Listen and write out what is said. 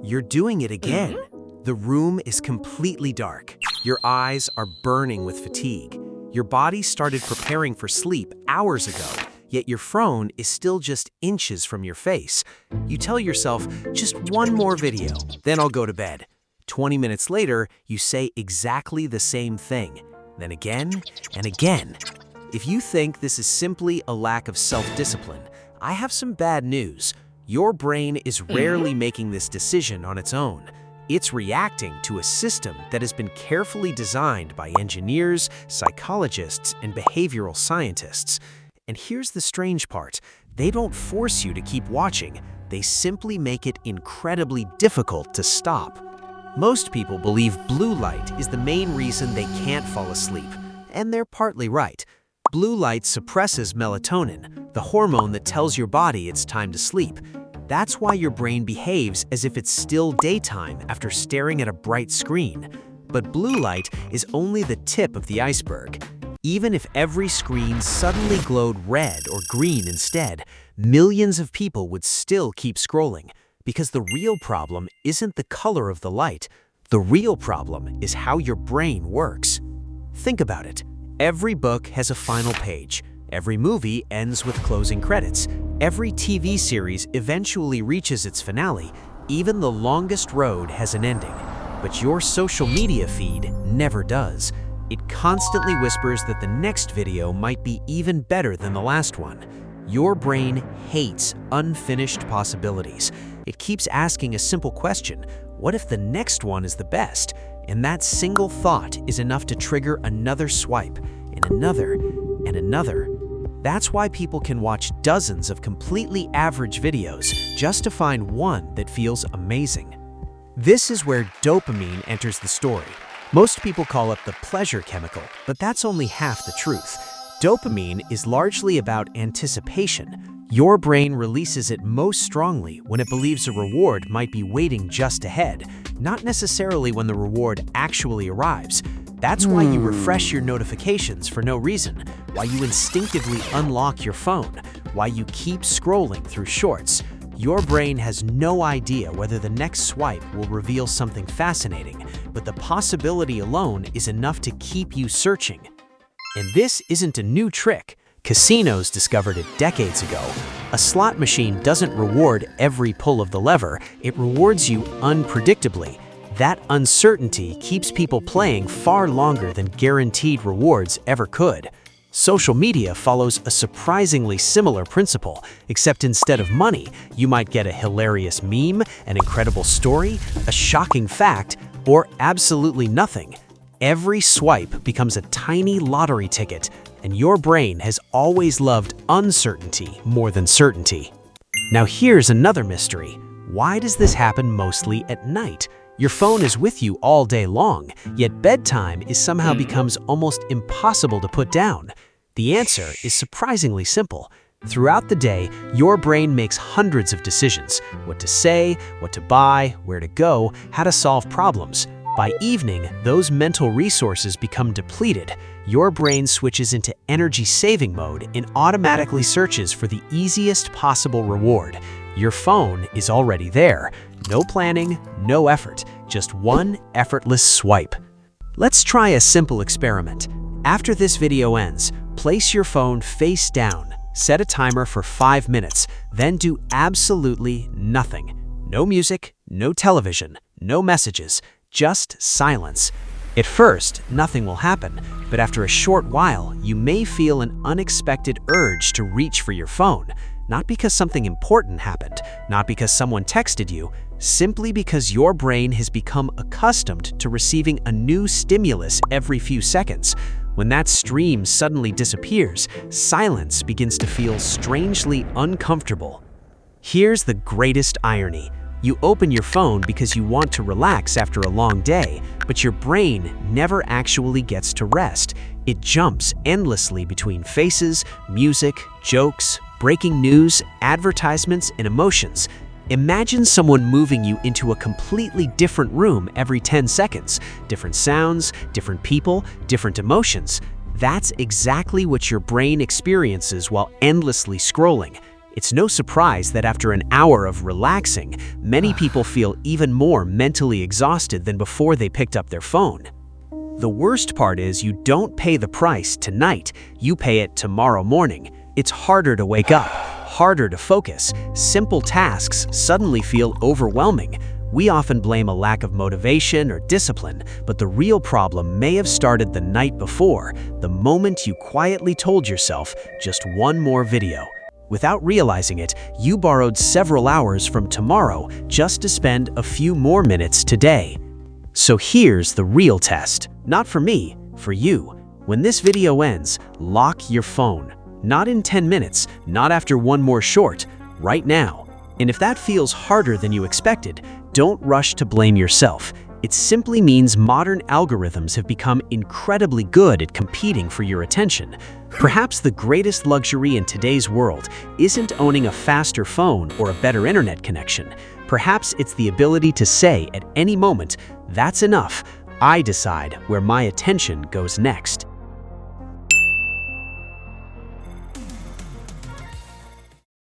You're doing it again. The room is completely dark. Your eyes are burning with fatigue. Your body started preparing for sleep hours ago, yet your phone is still just inches from your face. You tell yourself, just one more video, then I'll go to bed. 20 minutes later, you say exactly the same thing, then again and again. If you think this is simply a lack of self-discipline, I have some bad news. Your brain is rarely making this decision on its own. It's reacting to a system that has been carefully designed by engineers, psychologists, and behavioral scientists. And here's the strange part. They don't force you to keep watching. They simply make it incredibly difficult to stop. Most people believe blue light is the main reason they can't fall asleep. And they're partly right. Blue light suppresses melatonin, the hormone that tells your body it's time to sleep. That's why your brain behaves as if it's still daytime after staring at a bright screen. But blue light is only the tip of the iceberg. Even if every screen suddenly glowed red or green instead, millions of people would still keep scrolling. Because the real problem isn't the color of the light. The real problem is how your brain works. Think about it. Every book has a final page. Every movie ends with closing credits. Every TV series eventually reaches its finale. Even the longest road has an ending. But your social media feed never does. It constantly whispers that the next video might be even better than the last one. Your brain hates unfinished possibilities. It keeps asking a simple question: what if the next one is the best? And that single thought is enough to trigger another swipe, and another, and another. That's why people can watch dozens of completely average videos just to find one that feels amazing. This is where dopamine enters the story. Most people call it the pleasure chemical, but that's only half the truth. Dopamine is largely about anticipation. Your brain releases it most strongly when it believes a reward might be waiting just ahead, not necessarily when the reward actually arrives. That's why you refresh your notifications for no reason, why you instinctively unlock your phone, why you keep scrolling through shorts. Your brain has no idea whether the next swipe will reveal something fascinating, but the possibility alone is enough to keep you searching. And this isn't a new trick. Casinos discovered it decades ago. A slot machine doesn't reward every pull of the lever, it rewards you unpredictably. That uncertainty keeps people playing far longer than guaranteed rewards ever could. Social media follows a surprisingly similar principle, except instead of money, you might get a hilarious meme, an incredible story, a shocking fact, or absolutely nothing. Every swipe becomes a tiny lottery ticket, and your brain has always loved uncertainty more than certainty. Now here's another mystery. Why does this happen mostly at night? Your phone is with you all day long, yet bedtime somehow becomes almost impossible to put down. The answer is surprisingly simple. Throughout the day, your brain makes hundreds of decisions: what to say, what to buy, where to go, how to solve problems. By evening, those mental resources become depleted. Your brain switches into energy-saving mode and automatically searches for the easiest possible reward. Your phone is already there. No planning, no effort, just one effortless swipe. Let's try a simple experiment. After this video ends, place your phone face down, set a timer for 5 minutes, then do absolutely nothing. No music, no television, no messages, just silence. At first, nothing will happen, but after a short while, you may feel an unexpected urge to reach for your phone. Not because something important happened, not because someone texted you, simply because your brain has become accustomed to receiving a new stimulus every few seconds. When that stream suddenly disappears, silence begins to feel strangely uncomfortable. Here's the greatest irony. You open your phone because you want to relax after a long day, but your brain never actually gets to rest. It jumps endlessly between faces, music, jokes, breaking news, advertisements, and emotions. Imagine someone moving you into a completely different room every 10 seconds. Different sounds, different people, different emotions. That's exactly what your brain experiences while endlessly scrolling. It's no surprise that after an hour of relaxing, many people feel even more mentally exhausted than before they picked up their phone. The worst part is you don't pay the price tonight, you pay it tomorrow morning. It's harder to wake up, harder to focus. Simple tasks suddenly feel overwhelming. We often blame a lack of motivation or discipline, but the real problem may have started the night before, the moment you quietly told yourself just one more video. Without realizing it, you borrowed several hours from tomorrow just to spend a few more minutes today. So here's the real test. Not for me, for you. When this video ends, lock your phone. Not in 10 minutes, not after one more short, right now. And if that feels harder than you expected, don't rush to blame yourself. It simply means modern algorithms have become incredibly good at competing for your attention. Perhaps the greatest luxury in today's world isn't owning a faster phone or a better internet connection. Perhaps it's the ability to say at any moment, "That's enough. I decide where my attention goes next."